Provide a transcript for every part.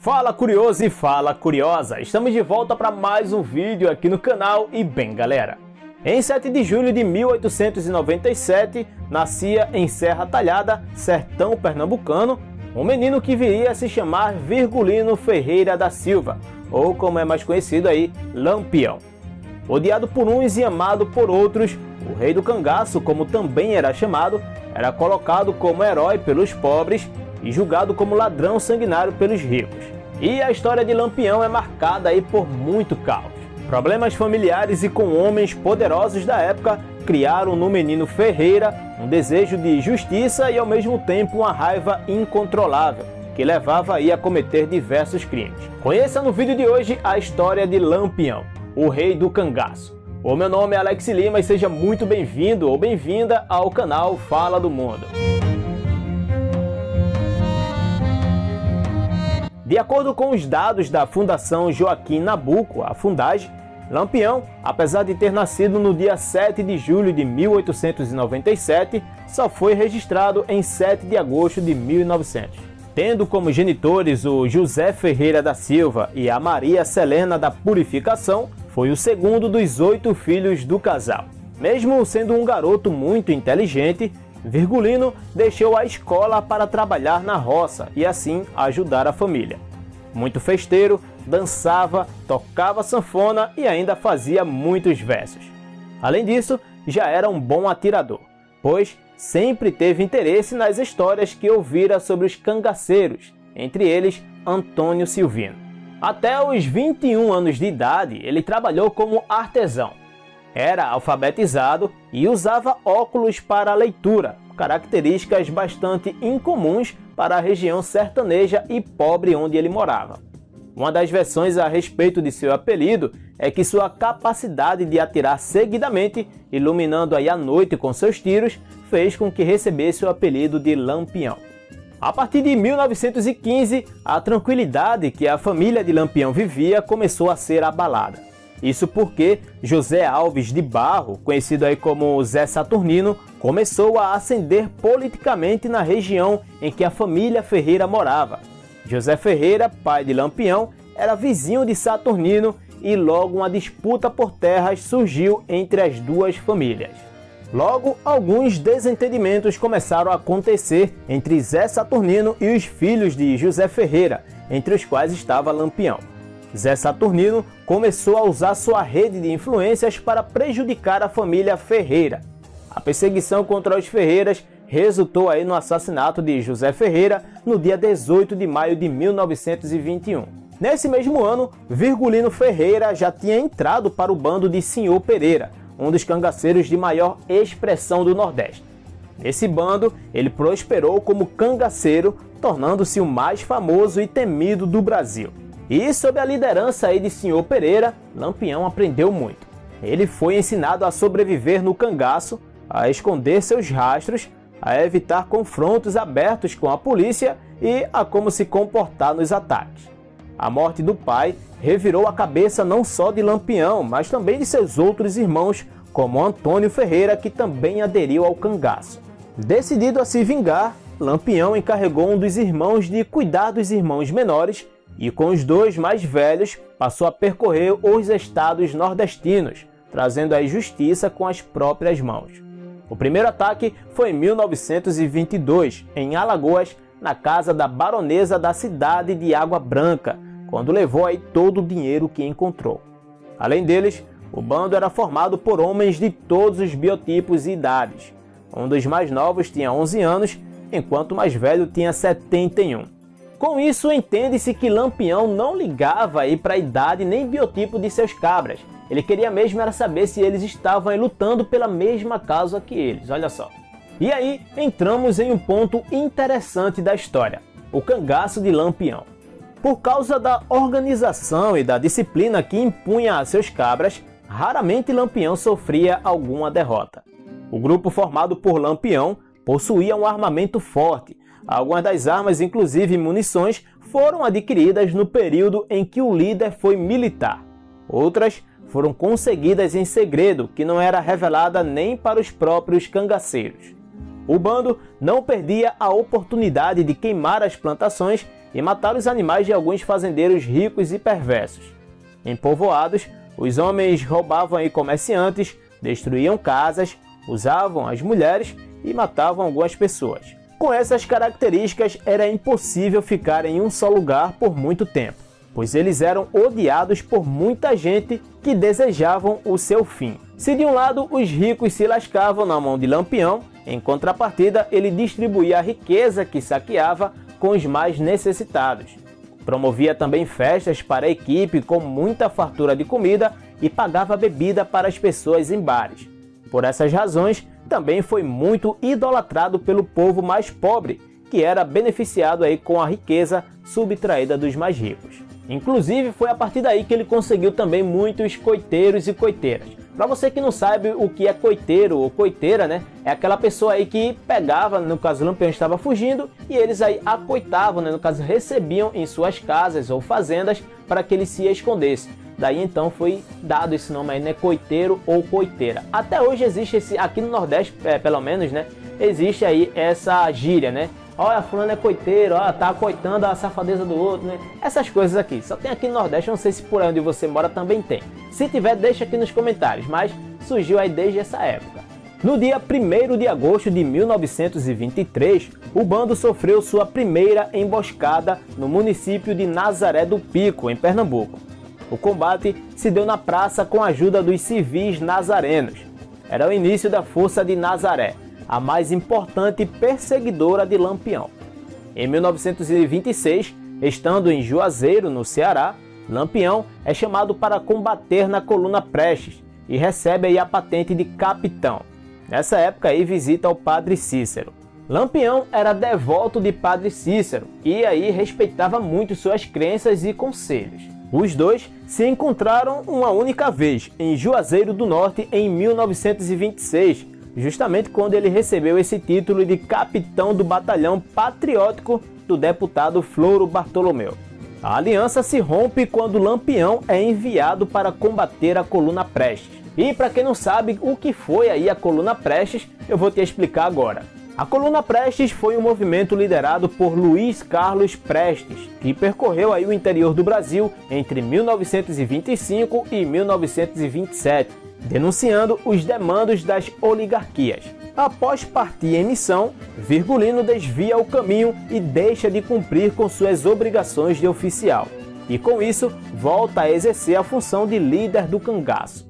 Fala curioso e fala curiosa, estamos de volta para mais um vídeo aqui no canal e bem galera, em 7 de julho de 1897, nascia em Serra Talhada, sertão pernambucano, um menino que viria a se chamar Virgulino Ferreira da Silva, ou como é mais conhecido aí, Lampião. Odiado por uns e amado por outros, o rei do cangaço, como também era chamado, era colocado como herói pelos pobres e julgado como ladrão sanguinário pelos ricos. E a história de Lampião é marcada aí por muito caos. Problemas familiares e com homens poderosos da época criaram no menino Ferreira um desejo de justiça e ao mesmo tempo uma raiva incontrolável, que levava aí a cometer diversos crimes. Conheça no vídeo de hoje a história de Lampião, o rei do cangaço. O meu nome é Alex Lima e seja muito bem-vindo ou bem-vinda ao canal Fala do Mundo. De acordo com os dados da Fundação Joaquim Nabuco, a Fundagem, Lampião, apesar de ter nascido no dia 7 de julho de 1897, só foi registrado em 7 de agosto de 1900. Tendo como genitores o José Ferreira da Silva e a Maria Selena da Purificação, foi o segundo dos 8 filhos do casal. Mesmo sendo um garoto muito inteligente, Virgulino deixou a escola para trabalhar na roça e assim ajudar a família. Muito festeiro, dançava, tocava sanfona e ainda fazia muitos versos. Além disso, já era um bom atirador, pois sempre teve interesse nas histórias que ouvira sobre os cangaceiros, entre eles Antônio Silvino. Até os 21 anos de idade, ele trabalhou como artesão. Era alfabetizado e usava óculos para a leitura, características bastante incomuns para a região sertaneja e pobre onde ele morava. Uma das versões a respeito de seu apelido é que sua capacidade de atirar seguidamente, iluminando aí a noite com seus tiros, fez com que recebesse o apelido de Lampião. A partir de 1915, a tranquilidade que a família de Lampião vivia começou a ser abalada. Isso porque José Alves de Barro, conhecido aí como Zé Saturnino, começou a ascender politicamente na região em que a família Ferreira morava. José Ferreira, pai de Lampião, era vizinho de Saturnino e logo uma disputa por terras surgiu entre as duas famílias. Logo, alguns desentendimentos começaram a acontecer entre Zé Saturnino e os filhos de José Ferreira, entre os quais estava Lampião. Zé Saturnino começou a usar sua rede de influências para prejudicar a família Ferreira. A perseguição contra os Ferreiras resultou aí no assassinato de José Ferreira no dia 18 de maio de 1921. Nesse mesmo ano, Virgulino Ferreira já tinha entrado para o bando de Senhor Pereira, um dos cangaceiros de maior expressão do Nordeste. Nesse bando, ele prosperou como cangaceiro, tornando-se o mais famoso e temido do Brasil. E sob a liderança aí de Senhor Pereira, Lampião aprendeu muito. Ele foi ensinado a sobreviver no cangaço, a esconder seus rastros, a evitar confrontos abertos com a polícia e a como se comportar nos ataques. A morte do pai revirou a cabeça não só de Lampião, mas também de seus outros irmãos, como Antônio Ferreira, que também aderiu ao cangaço. Decidido a se vingar, Lampião encarregou um dos irmãos de cuidar dos irmãos menores e com os dois mais velhos passou a percorrer os estados nordestinos, trazendo a justiça com as próprias mãos. O primeiro ataque foi em 1922, em Alagoas, na casa da baronesa da cidade de Água Branca, quando levou aí todo o dinheiro que encontrou. Além deles, o bando era formado por homens de todos os biotipos e idades. Um dos mais novos tinha 11 anos, enquanto o mais velho tinha 71. Com isso, entende-se que Lampião não ligava aí para a idade nem biotipo de seus cabras. Ele queria mesmo era saber se eles estavam aí lutando pela mesma causa que eles, olha só. E aí, entramos em um ponto interessante da história, o cangaço de Lampião. Por causa da organização e da disciplina que impunha a seus cabras, raramente Lampião sofria alguma derrota. O grupo formado por Lampião possuía um armamento forte. Algumas das armas, inclusive munições, foram adquiridas no período em que o líder foi militar. Outras foram conseguidas em segredo, que não era revelada nem para os próprios cangaceiros. O bando não perdia a oportunidade de queimar as plantações e matar os animais de alguns fazendeiros ricos e perversos. Em povoados, os homens roubavam aí comerciantes, destruíam casas, usavam as mulheres e matavam algumas pessoas. Com essas características, era impossível ficar em um só lugar por muito tempo, pois eles eram odiados por muita gente que desejavam o seu fim. Se de um lado os ricos se lascavam na mão de Lampião, em contrapartida ele distribuía a riqueza que saqueava com os mais necessitados. Promovia também festas para a equipe com muita fartura de comida e pagava bebida para as pessoas em bares. Por essas razões, também foi muito idolatrado pelo povo mais pobre, que era beneficiado aí com a riqueza subtraída dos mais ricos. Inclusive, foi a partir daí que ele conseguiu também muitos coiteiros e coiteiras. Para você que não sabe o que é coiteiro ou coiteira, né? É aquela pessoa aí que pegava, no caso o Lampião estava fugindo, e eles aí acoitavam, né? No caso recebiam em suas casas ou fazendas para que ele se escondesse. Daí então foi dado esse nome aí, né? Coiteiro ou coiteira. Até hoje existe esse, aqui no Nordeste, pelo menos, né? Existe aí essa gíria, né? Olha, fulano é coiteiro, ó, tá coitando a safadeza do outro, né? Essas coisas aqui. Só tem aqui no Nordeste, não sei se por aí onde você mora também tem. Se tiver, deixa aqui nos comentários, mas surgiu aí desde essa época. No dia 1º de agosto de 1923, o bando sofreu sua primeira emboscada no município de Nazaré do Pico, em Pernambuco. O combate se deu na praça com a ajuda dos civis nazarenos. Era o início da Força de Nazaré, a mais importante perseguidora de Lampião. Em 1926, estando em Juazeiro, no Ceará, Lampião é chamado para combater na coluna Prestes e recebe aí a patente de capitão. Nessa época aí visita o padre Cícero. Lampião era devoto de padre Cícero e aí respeitava muito suas crenças e conselhos. Os dois se encontraram uma única vez em Juazeiro do Norte em 1926, justamente quando ele recebeu esse título de capitão do batalhão patriótico do deputado Floro Bartolomeu. A aliança se rompe quando Lampião é enviado para combater a coluna Prestes. E para quem não sabe o que foi aí a coluna Prestes, eu vou te explicar agora. A coluna Prestes foi um movimento liderado por Luiz Carlos Prestes, que percorreu aí o interior do Brasil entre 1925 e 1927, denunciando os demandos das oligarquias. Após partir em missão, Virgulino desvia o caminho e deixa de cumprir com suas obrigações de oficial. E com isso, volta a exercer a função de líder do cangaço.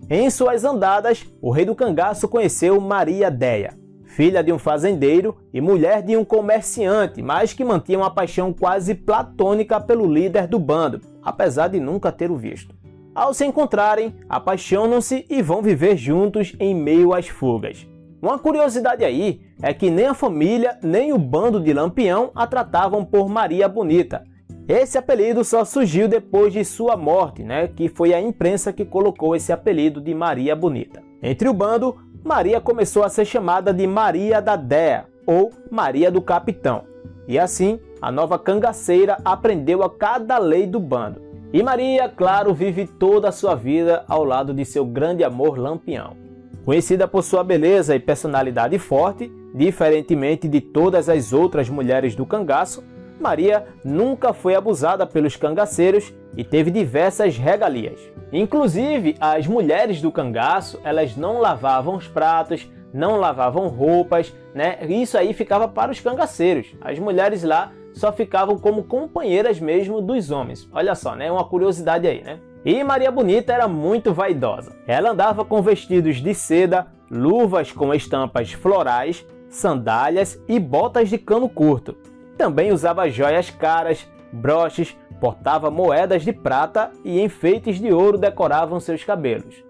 Em suas andadas, o rei do cangaço conheceu Maria Déia, filha de um fazendeiro e mulher de um comerciante, mas que mantinha uma paixão quase platônica pelo líder do bando, apesar de nunca ter o visto. Ao se encontrarem, apaixonam-se e vão viver juntos em meio às fugas. Uma curiosidade aí é que nem a família nem o bando de Lampião a tratavam por Maria Bonita. Esse apelido só surgiu depois de sua morte, né? Que foi a imprensa que colocou esse apelido de Maria Bonita. Entre o bando, Maria começou a ser chamada de Maria da Déia ou Maria do Capitão. E assim, a nova cangaceira aprendeu a cada lei do bando. E Maria, claro, vive toda a sua vida ao lado de seu grande amor Lampião. Conhecida por sua beleza e personalidade forte, diferentemente de todas as outras mulheres do cangaço, Maria nunca foi abusada pelos cangaceiros e teve diversas regalias. Inclusive, as mulheres do cangaço, elas não lavavam os pratos, não lavavam roupas, né? Isso aí ficava para os cangaceiros. As mulheres lá só ficavam como companheiras mesmo dos homens. Olha só, né? Uma curiosidade aí, né? E Maria Bonita era muito vaidosa. Ela andava com vestidos de seda, luvas com estampas florais, sandálias e botas de cano curto. Também usava joias caras, broches, portava moedas de prata e enfeites de ouro decoravam seus cabelos.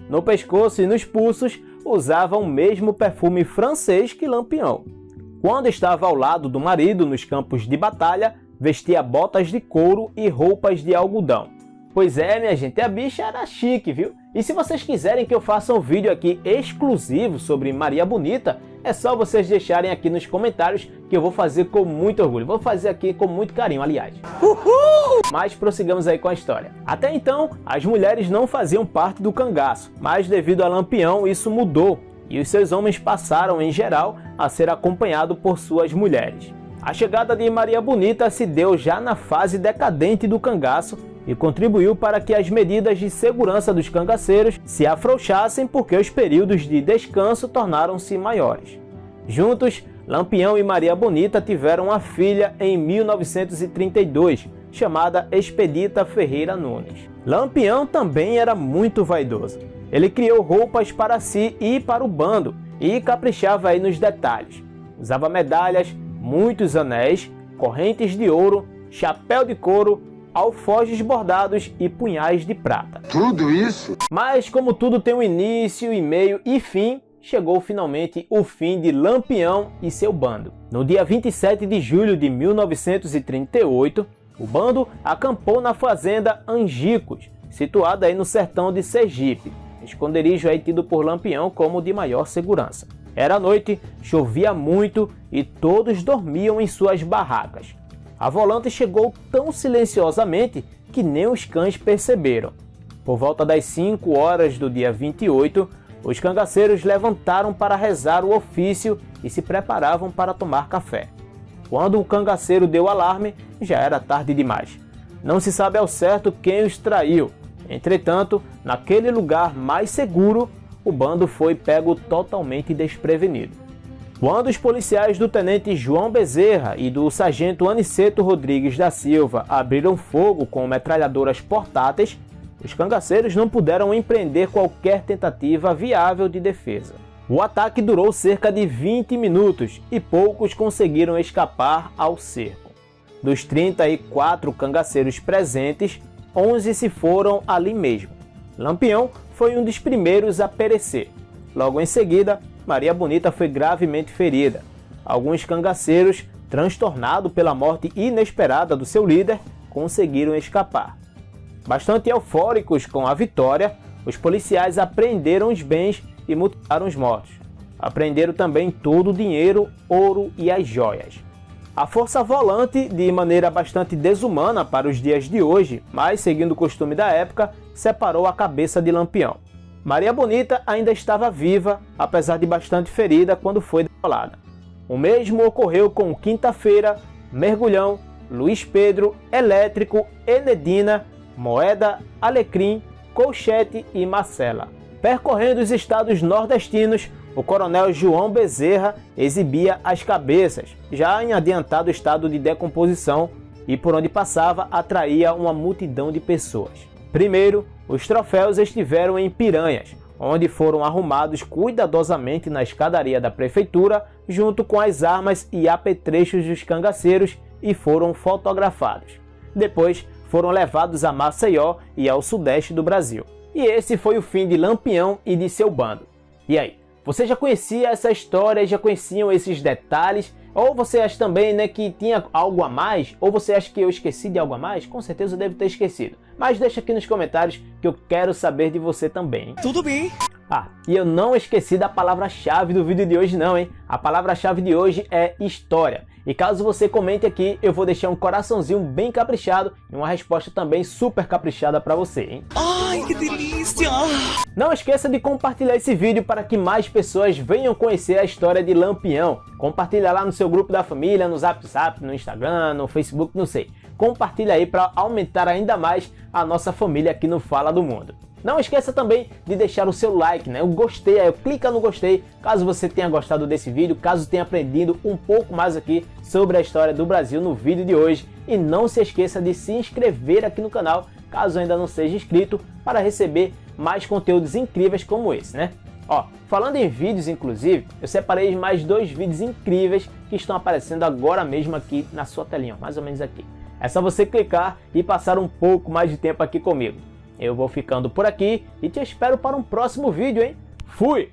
No pescoço e nos pulsos usava o mesmo perfume francês que Lampião. Quando estava ao lado do marido nos campos de batalha, vestia botas de couro e roupas de algodão. Pois é, minha gente, a bicha era chique, viu? E se vocês quiserem que eu faça um vídeo aqui exclusivo sobre Maria Bonita, é só vocês deixarem aqui nos comentários que eu vou fazer com muito orgulho. Vou fazer aqui com muito carinho, aliás. Uhul! Mas prossigamos aí com a história. Até então, as mulheres não faziam parte do cangaço, mas devido a Lampião isso mudou e os seus homens passaram, em geral, a ser acompanhados por suas mulheres. A chegada de Maria Bonita se deu já na fase decadente do cangaço e contribuiu para que as medidas de segurança dos cangaceiros se afrouxassem porque os períodos de descanso tornaram-se maiores. Juntos, Lampião e Maria Bonita tiveram uma filha em 1932, chamada Expedita Ferreira Nunes. Lampião também era muito vaidoso. Ele criou roupas para si e para o bando e caprichava aí nos detalhes. Usava medalhas, muitos anéis, correntes de ouro, chapéu de couro, alforjes bordados e punhais de prata. Tudo isso? Mas como tudo tem um início, e meio e fim, chegou finalmente o fim de Lampião e seu bando. No dia 27 de julho de 1938, o bando acampou na fazenda Angicos, situada aí no sertão de Sergipe, esconderijo aí tido por Lampião como de maior segurança. Era noite, chovia muito e todos dormiam em suas barracas. A volante chegou tão silenciosamente que nem os cães perceberam. Por volta das 5 horas do dia 28, os cangaceiros levantaram para rezar o ofício e se preparavam para tomar café. Quando o cangaceiro deu alarme, já era tarde demais. Não se sabe ao certo quem os traiu. Entretanto, naquele lugar mais seguro, o bando foi pego totalmente desprevenido. Quando os policiais do tenente João Bezerra e do sargento Aniceto Rodrigues da Silva abriram fogo com metralhadoras portáteis, os cangaceiros não puderam empreender qualquer tentativa viável de defesa. O ataque durou cerca de 20 minutos e poucos conseguiram escapar ao cerco. Dos 34 cangaceiros presentes, 11 se foram ali mesmo. Lampião foi um dos primeiros a perecer. Logo em seguida, Maria Bonita foi gravemente ferida. Alguns cangaceiros, transtornados pela morte inesperada do seu líder, conseguiram escapar. Bastante eufóricos com a vitória, os policiais apreenderam os bens e mutilaram os mortos. Apreenderam também todo o dinheiro, ouro e as joias. A força volante, de maneira bastante desumana para os dias de hoje, mas seguindo o costume da época, separou a cabeça de Lampião. Maria Bonita ainda estava viva, apesar de bastante ferida quando foi degolada. O mesmo ocorreu com Quinta-feira, Mergulhão, Luiz Pedro, Elétrico, Enedina, Moeda, Alecrim, Colchete e Marcela. Percorrendo os estados nordestinos, o coronel João Bezerra exibia as cabeças, já em adiantado estado de decomposição, e por onde passava atraía uma multidão de pessoas. Primeiro, os troféus estiveram em Piranhas, onde foram arrumados cuidadosamente na escadaria da prefeitura, junto com as armas e apetrechos dos cangaceiros, e foram fotografados. Depois, foram levados a Maceió e ao sudeste do Brasil. E esse foi o fim de Lampião e de seu bando. E aí, você já conhecia essa história, já conheciam esses detalhes? Ou você acha também, né, que tinha algo a mais? Ou você acha que eu esqueci de algo a mais? Com certeza eu devo ter esquecido. Mas deixa aqui nos comentários que eu quero saber de você também. Tudo bem. Ah, e eu não esqueci da palavra-chave do vídeo de hoje não, hein? A palavra-chave de hoje é história. E caso você comente aqui, eu vou deixar um coraçãozinho bem caprichado e uma resposta também super caprichada para você, hein? Ai, que delícia! Não esqueça de compartilhar esse vídeo para que mais pessoas venham conhecer a história de Lampião. Compartilha lá no seu grupo da família, no WhatsApp, no Instagram, no Facebook, não sei. Compartilha aí para aumentar ainda mais a nossa família aqui no Fala do Mundo. Não esqueça também de deixar o seu like, né? O gostei, aí clica no gostei, caso você tenha gostado desse vídeo, caso tenha aprendido um pouco mais aqui sobre a história do Brasil no vídeo de hoje. E não se esqueça de se inscrever aqui no canal, caso ainda não seja inscrito, para receber mais conteúdos incríveis como esse, né? Ó, falando em vídeos, inclusive, eu separei mais 2 vídeos incríveis que estão aparecendo agora mesmo aqui na sua telinha, ó, mais ou menos aqui. É só você clicar e passar um pouco mais de tempo aqui comigo. Eu vou ficando por aqui e te espero para um próximo vídeo, hein? Fui!